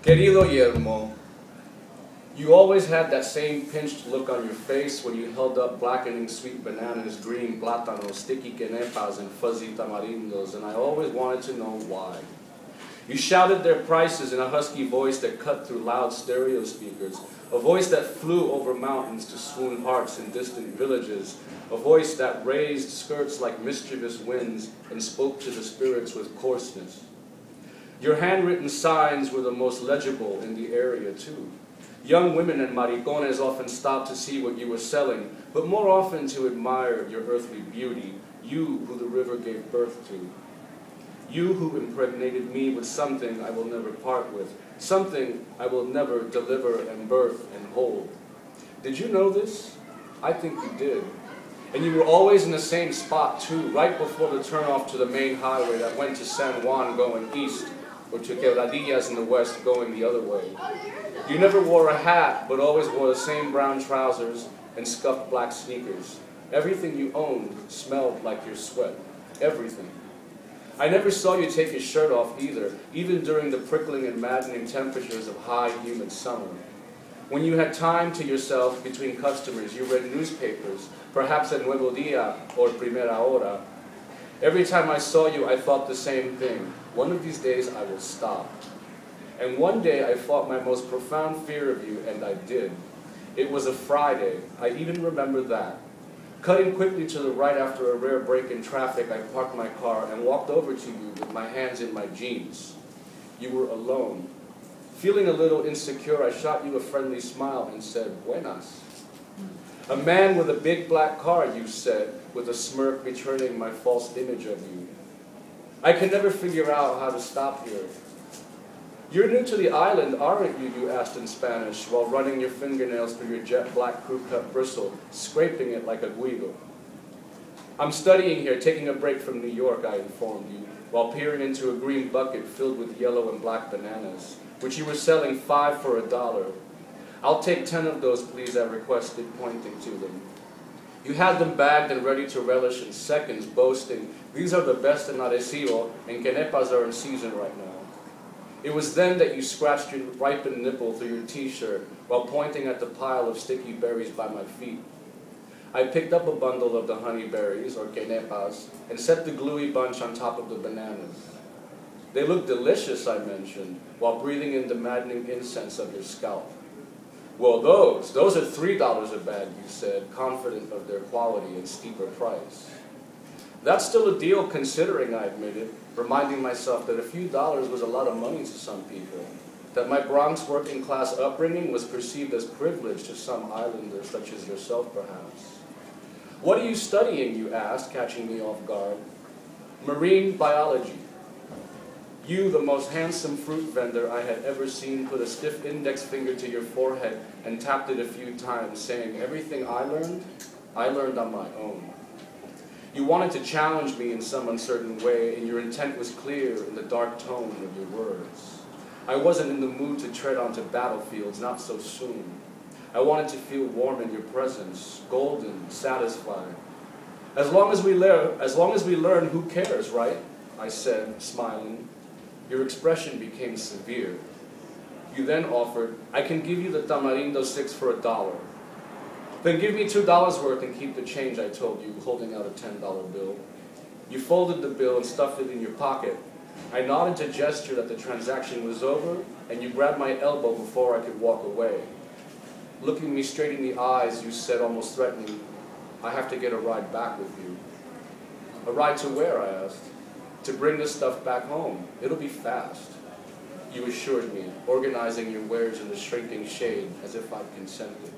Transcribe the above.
Querido Yermo, you always had that same pinched look on your face when you held up blackening sweet bananas, green plátanos, sticky quenepas, and fuzzy tamarindos, and I always wanted to know why. You shouted their prices in a husky voice that cut through loud stereo speakers, a voice that flew over mountains to swoon hearts in distant villages, a voice that raised skirts like mischievous winds and spoke to the spirits with coarseness. Your handwritten signs were the most legible in the area, too. Young women and maricones often stopped to see what you were selling, but more often to admire your earthly beauty, you who the river gave birth to. You who impregnated me with something I will never part with, something I will never deliver and birth and hold. Did you know this? I think you did. And you were always in the same spot, too, right before the turnoff to the main highway that went to San Juan going east, or to Quebradillas in the west going the other way. You never wore a hat, but always wore the same brown trousers and scuffed black sneakers. Everything you owned smelled like your sweat. Everything. I never saw you take your shirt off either, even during the prickling and maddening temperatures of high, humid summer. When you had time to yourself between customers, you read newspapers, perhaps El Nuevo Dia or Primera Hora. Every time I saw you, I thought the same thing. One of these days I will stop. And one day I fought my most profound fear of you, and I did. It was a Friday. I even remember that. Cutting quickly to the right after a rare break in traffic, I parked my car and walked over to you with my hands in my jeans. You were alone. Feeling a little insecure, I shot you a friendly smile and said, "Buenas." A man with a big black car, you said, with a smirk returning my false image of you. I can never figure out how to stop here. You're new to the island, aren't you, you asked in Spanish, while running your fingernails through your jet black crew-cut bristle, scraping it like a guido. I'm studying here, taking a break from New York, I informed you, while peering into a green bucket filled with yellow and black bananas, which you were selling 5 for $1. I'll take 10 of those, please, I requested, pointing to them. You had them bagged and ready to relish in seconds, boasting, "These are the best in Arecibo, and quenepas are in season right now." It was then that you scratched your ripened nipple through your t-shirt while pointing at the pile of sticky berries by my feet. I picked up a bundle of the honey berries, or quenepas, and set the gluey bunch on top of the bananas. They look delicious, I mentioned, while breathing in the maddening incense of your scalp. Well, those are $3 a bag, you said, confident of their quality and steeper price. That's still a deal considering, I admitted, reminding myself that a few dollars was a lot of money to some people, that my Bronx working class upbringing was perceived as privilege to some islanders such as yourself, perhaps. What are you studying, you asked, catching me off guard. Marine biology. You, the most handsome fruit vendor I had ever seen, put a stiff index finger to your forehead and tapped it a few times, saying, "Everything I learned on my own." You wanted to challenge me in some uncertain way, and your intent was clear in the dark tone of your words. I wasn't in the mood to tread onto battlefields, not so soon. I wanted to feel warm in your presence, golden, satisfied. As long as we learn, who cares, right? I said, smiling. Your expression became severe. You then offered, "I can give you the tamarindo 6 for $1. "Then give me $2 worth and keep the change," I told you, holding out a $10 bill. You folded the bill and stuffed it in your pocket. I nodded to gesture that the transaction was over, and you grabbed my elbow before I could walk away. Looking me straight in the eyes, you said, almost threatening, "I have to get a ride back with you." "A ride to where?" I asked. "To bring the stuff back home. It'll be fast," you assured me, organizing your wares in the shrinking shade as if I'd consented.